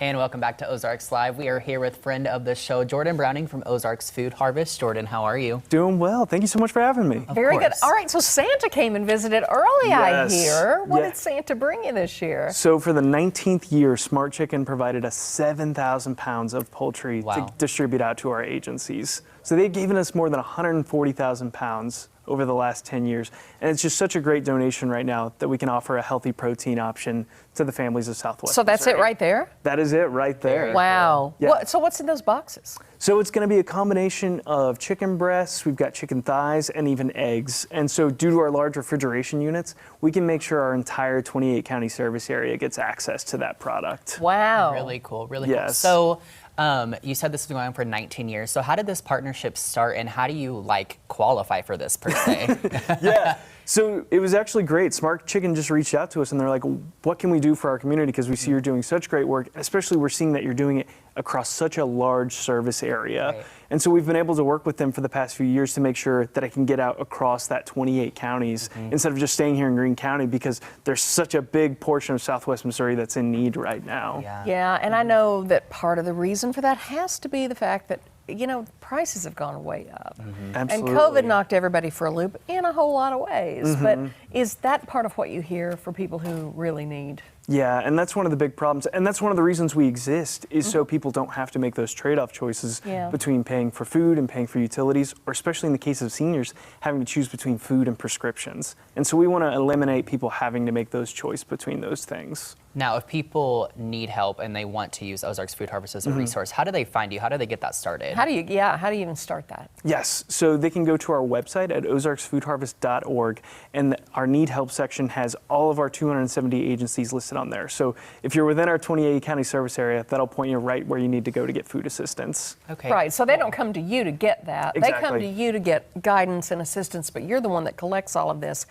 And welcome back to Ozarks Live. We are here with friend of the show, Jordan Browning from Ozarks Food Harvest. Jordan, how are you? Doing well. Thank you so much for having me. Very good. All right, so Santa came and visited early, Yes. I hear. What did Santa bring you this year? So for the 19th year, Smart Chicken provided us 7,000 pounds of poultry to distribute out to our agencies. So they've given us more than 140,000 pounds over the last 10 years. And it's just such a great donation right now that we can offer a healthy protein option to the families of Southwest So that's Missouri. it right there? That is it right there. Wow. Yeah. So what's in those boxes? So it's going to be a combination of chicken breasts, we've got chicken thighs, and even eggs. And so due to our large refrigeration units, we can make sure our entire 28 county service area gets access to that product. Wow. Really cool, really Yes. cool. So you said this has been going on for 19 years. So how did this partnership start and how do you qualify for this per se? Yeah. So it was actually great. Smart Chicken just reached out to us and they're like, what can we do for our community? Because we see you're doing such great work, especially we're seeing that you're doing it across such a large service area. Right. And so we've been able to work with them for the past few years to make sure that I can get out across that 28 counties instead of just staying here in Greene County, because there's such a big portion of Southwest Missouri that's in need right now. Yeah, and I know that part of the reason for that has to be the fact that, you know, prices have gone way up. Absolutely. And COVID knocked everybody for a loop in a whole lot of ways. But is that part of what you hear for people who really need? Yeah, and that's one of the big problems. And that's one of the reasons we exist, is so people don't have to make those trade-off choices between paying for food and paying for utilities, or especially in the case of seniors, having to choose between food and prescriptions. And so we want to eliminate people having to make those choices between those things. Now, if people need help and they want to use Ozarks Food Harvest as a resource, how do they find you? How do they get that started? How do you even start that? Yes, so they can go to our website at ozarksfoodharvest.org, and our need help section has all of our 270 agencies listed on there. So if you're within our 28 county service area, that'll point you right where you need to go to get food assistance. Okay. Right, so they don't come to you to get that. Exactly. They come to you to get guidance and assistance, but you're the one that collects all of this.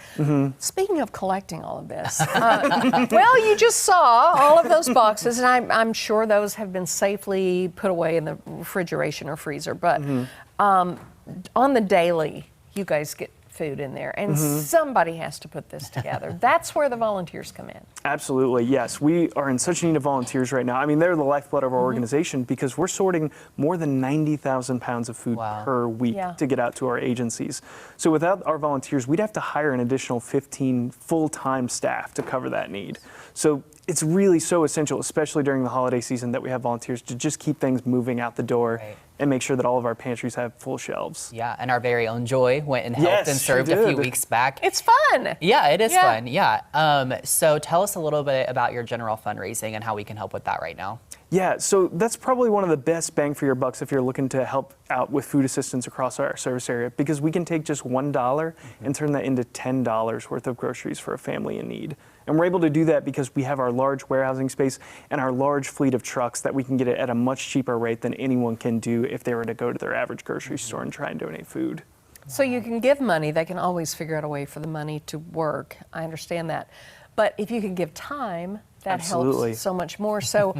Speaking of collecting all of this, well, you just saw all of those boxes, and I'm sure those have been safely put away in the refrigeration or freezer, but on the daily, you guys get food in there, and somebody has to put this together. That's where the volunteers come in. Absolutely, yes. We are in such need of volunteers right now. I mean, they're the lifeblood of our organization, because we're sorting more than 90,000 pounds of food per week to get out to our agencies. So without our volunteers, we'd have to hire an additional 15 full-time staff to cover that need. So it's really so essential, especially during the holiday season, that we have volunteers to just keep things moving out the door and make sure that all of our pantries have full shelves. Yeah, and our very own Joy went and helped and served a few weeks back. It's fun. Yeah, it is fun. Yeah. So tell us a little bit about your general fundraising and how we can help with that right now. Yeah, so that's probably one of the best bang for your bucks if you're looking to help out with food assistance across our service area, because we can take just $1 and turn that into $10 worth of groceries for a family in need. And we're able to do that because we have our large warehousing space and our large fleet of trucks that we can get it at a much cheaper rate than anyone can do if they were to go to their average grocery store and try and donate food. So you can give money. They can always figure out a way for the money to work. I understand that. But if you can give time, that helps so much more. So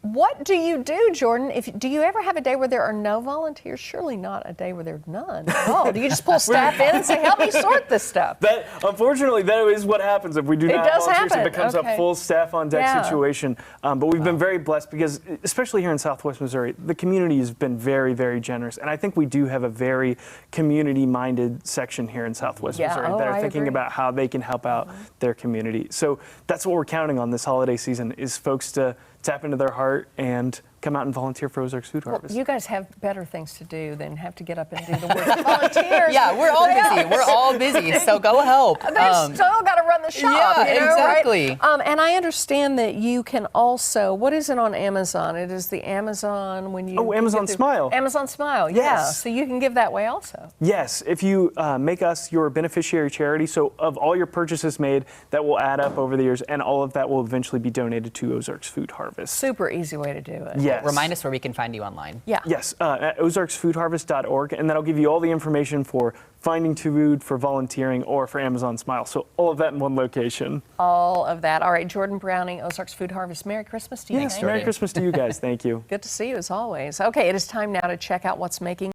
what do you do, Jordan? Do you ever have a day where there are no volunteers? Surely not a day where there are none at all. Do you just pull staff in and say, help me sort this stuff? Unfortunately, that is what happens if we do not have volunteers. It becomes a full staff on deck situation. But we've been very blessed because, especially here in Southwest Missouri, the community has been very, very generous. And I think we do have a very community-minded section here in Southwest Missouri that are thinking about how they can help out their community. So that's what we're counting on this holiday season, is folks to tap into their heart and come out and volunteer for Ozarks Food Harvest. Well, you guys have better things to do than have to get up and do the work of volunteers. Yeah, we're all busy. We're all busy, so go help. They still got to run the shop. Yeah, you know, exactly. Right? And I understand that you can also, what is it on Amazon? It is the Amazon when you... Oh, Amazon Smile. Amazon Smile, yes. So you can give that way also. Yes, if you make us your beneficiary charity, so of all your purchases made, that will add up over the years, and all of that will eventually be donated to Ozarks Food Harvest. Super easy way to do it. Yes. Remind us where we can find you online. Yeah. Yes, at ozarksfoodharvest.org, and that'll give you all the information for finding food, for volunteering, or for Amazon Smile. So all of that in one location. All of that. All right, Jordan Browning, Ozarks Food Harvest. Merry Christmas to you. Yes, Merry Christmas to you guys. Thank you. Good to see you as always. Okay, it is time now to check out what's making